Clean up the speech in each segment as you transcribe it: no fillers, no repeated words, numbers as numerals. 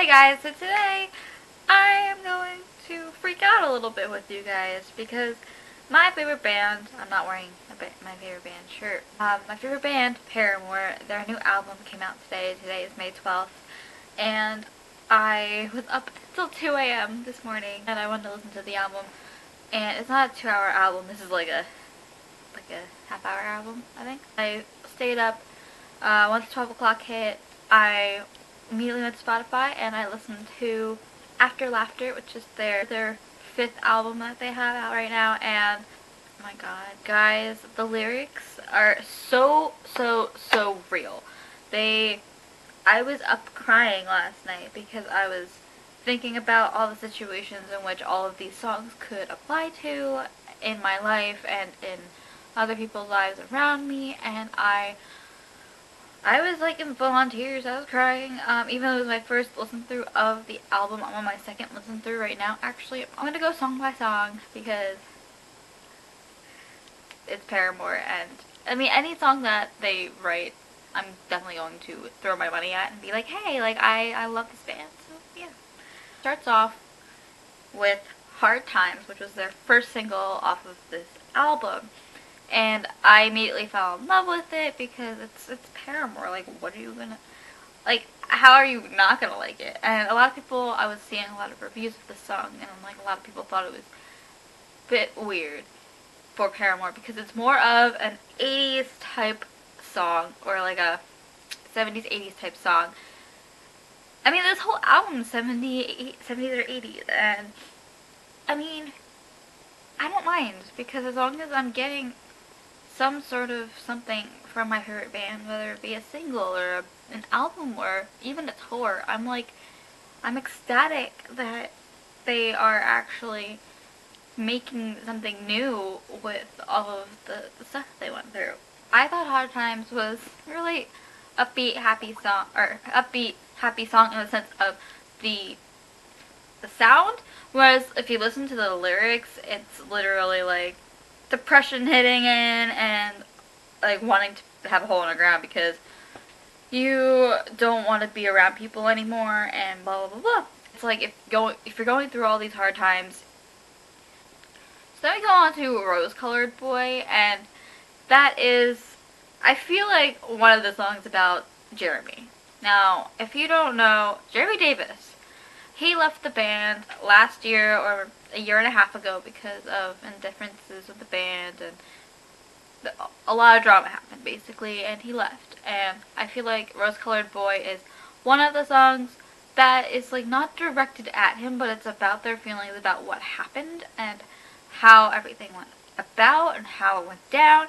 Hey guys, so today I am going to freak out a little bit with you guys because my favorite band, I'm not wearing my favorite band shirt, my favorite band, Paramore, their new album came out today. Today is May 12th, and I was up until 2 a.m. this morning and I wanted to listen to the album. And it's not a 2-hour album, this is like a half-hour album, I think. I stayed up once 12 o'clock hit. I immediately went to Spotify and I listened to After Laughter, which is their fifth album that they have out right now, and oh my god, guys, the lyrics are so real. I was up crying last night because I was thinking about all the situations in which all of these songs could apply to in my life and in other people's lives around me, and I was like in full on tears. I was crying. Even though it was my first listen through of the album, I'm on my second listen through right now. Actually, I'm gonna go song by song because it's Paramore, and I mean any song that they write, I'm definitely going to throw my money at and be like, hey, like I love this band. So yeah. Starts off with Hard Times, which was their first single off of this album. And I immediately fell in love with it because it's Paramore. Like, what are you gonna, like, how are you not gonna like it? And a lot of people, I was seeing a lot of reviews of the song, and like a lot of people thought it was a bit weird for Paramore because it's more of an 80s type song, or like a 70s, 80s type song. I mean, this whole album is 70s or 80s, and I mean, I don't mind because as long as I'm getting some sort of something from my favorite band, whether it be a single or an album or even a tour, I'm ecstatic that they are actually making something new with all of the stuff they went through. I thought Hard Times was really upbeat, happy song, or upbeat, happy song in the sense of the sound, whereas if you listen to the lyrics, it's literally like depression hitting in and like wanting to have a hole in the ground because you don't want to be around people anymore and blah blah blah blah. It's like if you're going through all these hard times. So then we go on to Rose Colored Boy, and that is, I feel like, one of the songs about Jeremy. Now, if you don't know, Jeremy Davis, he left the band last year or a year and a half ago because of indifferences with the band, and a lot of drama happened basically, and he left. And I feel like Rose Colored Boy is one of the songs that is like not directed at him, but it's about their feelings about what happened and how everything went about and how it went down.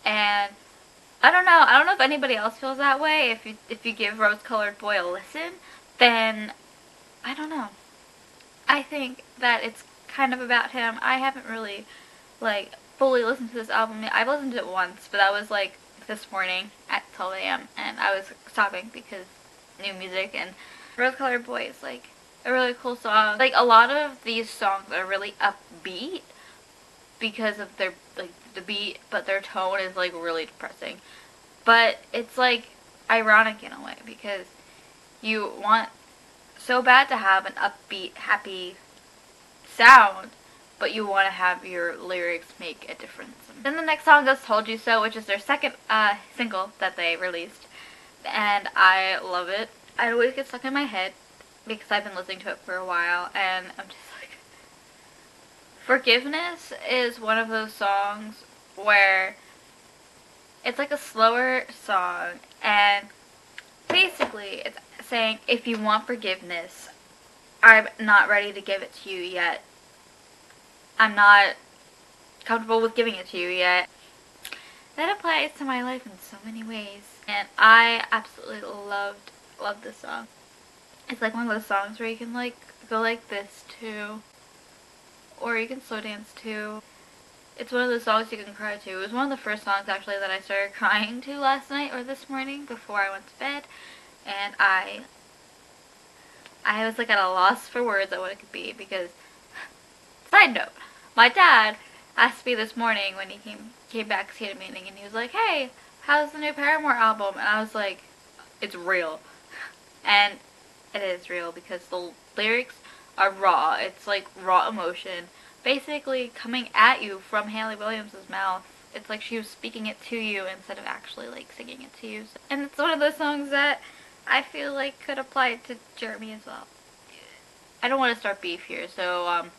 And I don't know if anybody else feels that way. If you give Rose Colored Boy a listen, then I don't know. I think that it's kind of about him. I haven't really like fully listened to this album yet. I've listened to it once, but that was like this morning at 12 a.m. and I was stopping because new music, and Rose Colored Boy is like a really cool song. Like a lot of these songs are really upbeat because of their like the beat, but their tone is like really depressing. But it's like ironic in a way because you want so bad to have an upbeat, happy sound, but you want to have your lyrics make a difference. Then the next song is Told You So, which is their second single that they released, and I love it. It always gets stuck in my head because I've been listening to it for a while, and I'm just like, Forgiveness is one of those songs where it's like a slower song, and basically it's saying, if you want forgiveness, I'm not ready to give it to you yet. I'm not comfortable with giving it to you yet. That applies to my life in so many ways, and I absolutely love this song. It's like one of those songs where you can like go like this too, or you can slow dance to. It's one of those songs you can cry to. It was one of the first songs actually that I started crying to last night or this morning before I went to bed, and I was like at a loss for words at what it could be because, side note, my dad asked me this morning when he came back because he had a meeting, and he was like, hey, how's the new Paramore album? And I was like, it's real. And it is real because the lyrics are raw. It's like raw emotion basically coming at you from Hayley Williams' mouth. It's like she was speaking it to you instead of actually like singing it to you. And it's one of those songs that I feel like could apply to Jeremy as well. I don't want to start beef here, so I'm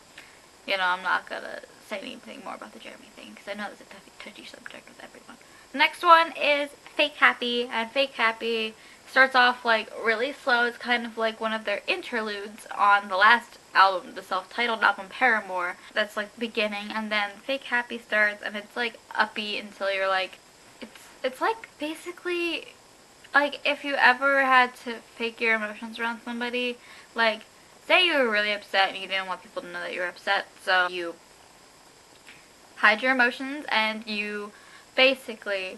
not gonna say anything more about the Jeremy thing because I know it's a touchy subject with everyone. The next one is Fake Happy, and Fake Happy starts off like really slow. It's kind of like one of their interludes on the last album, the self-titled album Paramore. That's like the beginning, and then Fake Happy starts, and it's like upbeat until you're like, it's like basically like if you ever had to fake your emotions around somebody, like say you were really upset and you didn't want people to know that you were upset, so you hide your emotions and you basically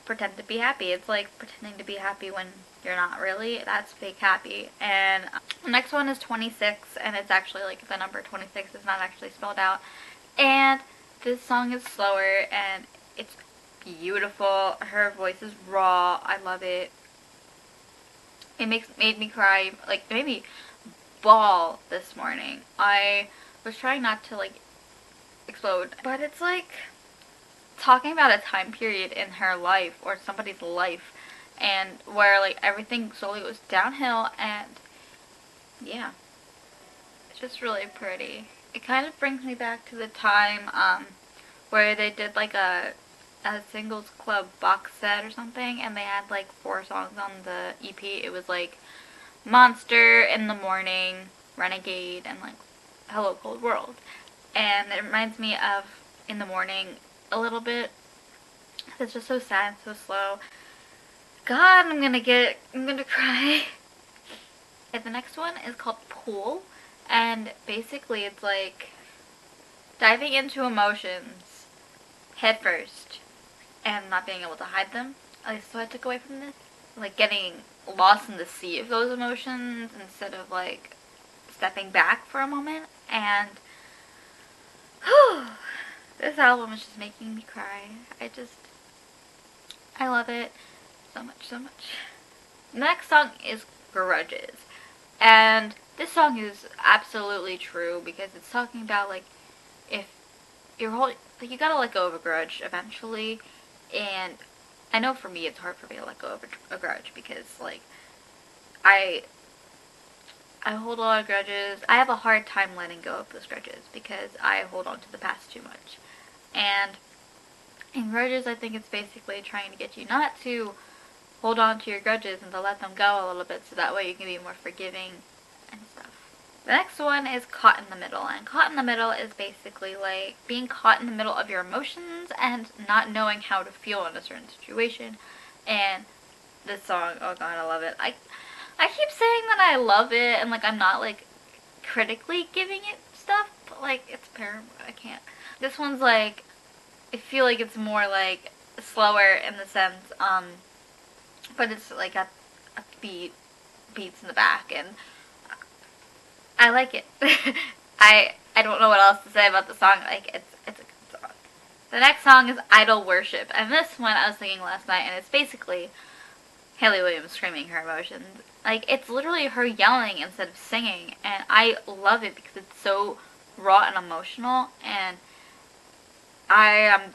pretend to be happy. It's like pretending to be happy when you're not really. That's Fake Happy. And the next one is 26, and it's actually like the number 26 is not actually spelled out. And this song is slower and it's beautiful. Her voice is raw. I love it. It made me cry. Like, it made me bawl this morning. I was trying not to like explode, but it's like talking about a time period in her life or somebody's life and where like everything slowly goes downhill, and yeah, it's just really pretty. It kind of brings me back to the time where they did like a singles club box set or something, and they had like 4 songs on the EP. It was like Monster, In the Morning, Renegade, and like Hello Cold World. And it reminds me of In the Morning a little bit. It's just so sad and so slow. God, I'm gonna cry. And the next one is called Pool, and basically it's like diving into emotions head first and not being able to hide them. At least what I took away from this. Like getting lost in the sea of those emotions instead of like stepping back for a moment. And this album is just making me cry. I love it so much, so much. The next song is Grudges. And this song is absolutely true because it's talking about like if you're holding, like you gotta let go of a grudge eventually. And I know for me it's hard for me to let go of a grudge because like I hold a lot of grudges. I have a hard time letting go of those grudges because I hold on to the past too much. And in grudges, I think it's basically trying to get you not to hold on to your grudges and to let them go a little bit so that way you can be more forgiving and stuff. The next one is Caught in the Middle, and Caught in the Middle is basically like being caught in the middle of your emotions and not knowing how to feel in a certain situation. And this song, oh god, I love it. I keep saying that I love it and like I'm not like critically giving it stuff, but like it's Paramore, I can't. This one's like, I feel like it's more like slower in the sense, but it's like got a beats in the back, and I like it. I don't know what else to say about the song. Like it's a good song. The next song is Idol Worship, and this one I was singing last night, and it's basically Hayley Williams screaming her emotions. Like it's literally her yelling instead of singing, and I love it because it's so raw and emotional, and I'm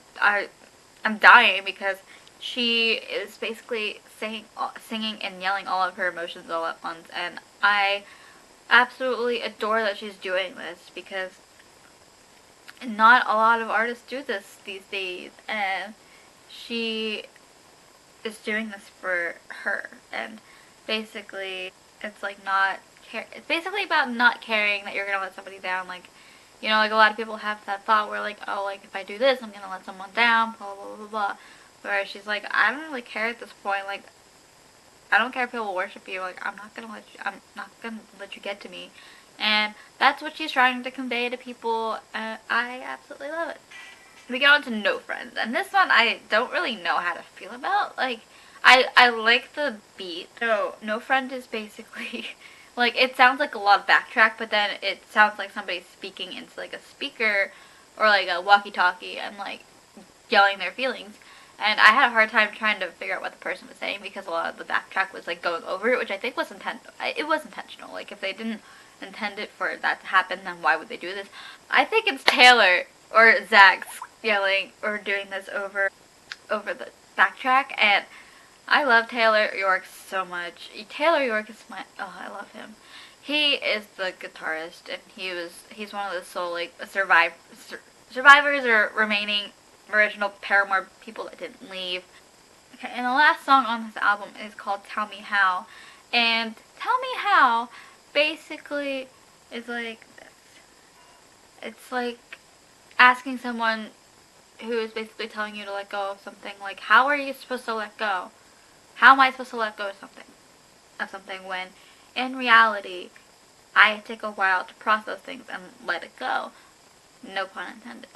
dying because she is basically singing and yelling all of her emotions all at once, and I absolutely adore that she's doing this because not a lot of artists do this these days, and she is doing this for her. And basically it's like it's basically about not caring that you're gonna let somebody down. Like, you know, like a lot of people have that thought where like, oh, like if I do this I'm gonna let someone down, blah blah blah blah. Whereas she's like, I don't really care at this point. Like, I don't care if people worship you. Like, I'm not gonna let you get to me. And that's what she's trying to convey to people. I absolutely love it. We get on to No Friends, and this one I don't really know how to feel about. Like, I like the beat. So No Friend is basically like, it sounds like a lot of backtrack, but then it sounds like somebody's speaking into like a speaker or like a walkie-talkie and like yelling their feelings. and I had a hard time trying to figure out what the person was saying because a lot of the backtrack was like going over it, which I think was it was intentional. Like, if they didn't intend it for that to happen, then why would they do this? I think it's Taylor or Zach yelling or doing this over the backtrack, and I love Taylor York so much. Taylor York is I love him. He is the guitarist, and he's one of the sole like survivors or remaining original Paramore people that didn't leave. Okay, and the last song on this album is called Tell Me How, and Tell Me How basically is like this. It's like asking someone who is basically telling you to let go of something, like, how are you supposed to let go? How am I supposed to let go of something when in reality I take a while to process things and let it go. No pun intended.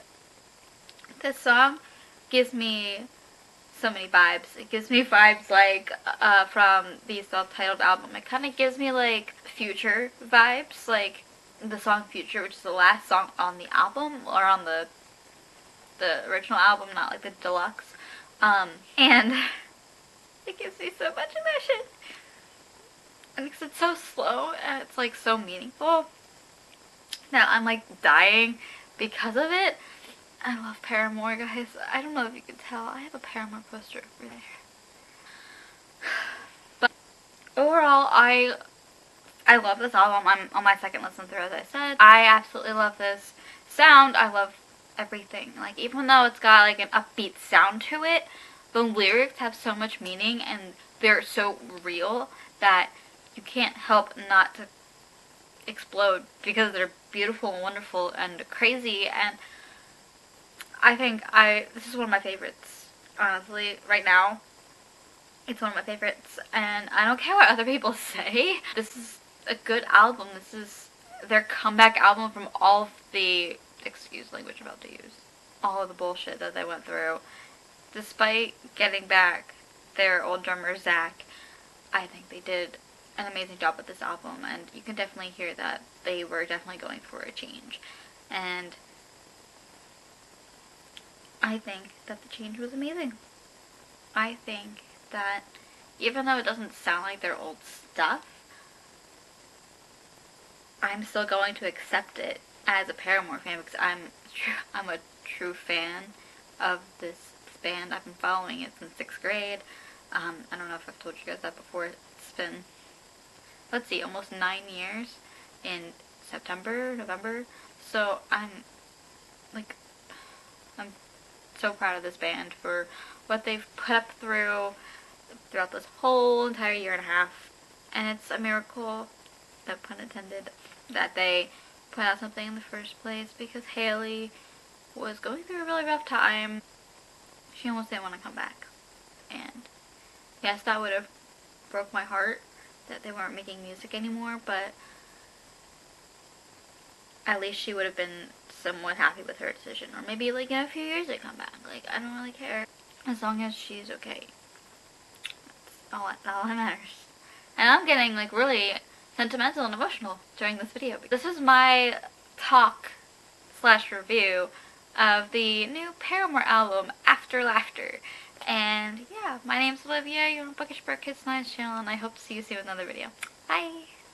This song gives me so many vibes. It gives me vibes like from the self-titled album. It kind of gives me like Future vibes, like the song Future, which is the last song on the album, or on the original album, not like the deluxe. And it gives me so much emotion. Because it's so slow and it's like so meaningful that I'm like dying because of it. I love Paramore, guys. I don't know if you can tell. I have a Paramore poster over there. But overall, I love this album. I'm on my second listen through, as I said. I absolutely love this sound. I love everything. Like, even though it's got like an upbeat sound to it, the lyrics have so much meaning and they're so real that you can't help not to explode because they're beautiful and wonderful and crazy. And I think this is one of my favorites, honestly, right now. It's one of my favorites, and I don't care what other people say. This is a good album. This is their comeback album from all of the, excuse language I'm about to use, all of the bullshit that they went through. Despite getting back their old drummer, Zach, I think they did an amazing job with this album, and you can definitely hear that they were definitely going for a change. And I think that the change was amazing. I think that even though it doesn't sound like their old stuff, I'm still going to accept it as a Paramore fan because I'm a true fan of this band. I've been following it since 6th grade. I don't know if I've told you guys that before. It's been, let's see, almost 9 years in September, November. So I'm so proud of this band for what they've put up throughout this whole entire year and a half. And it's a miracle, no pun intended, that they put out something in the first place, because Haley was going through a really rough time. She almost didn't want to come back. And yes, that would have broke my heart that they weren't making music anymore, but at least she would have been somewhat happy with her decision. Or maybe like in a few years they come back. Like, I don't really care. As long as she's okay. That's all that matters. And I'm getting like really sentimental and emotional during this video. This is my talk / review of the new Paramore album, After Laughter. And yeah, my name's Olivia, you're on Bookish Bird Kids Science channel, and I hope to see you soon in another video. Bye!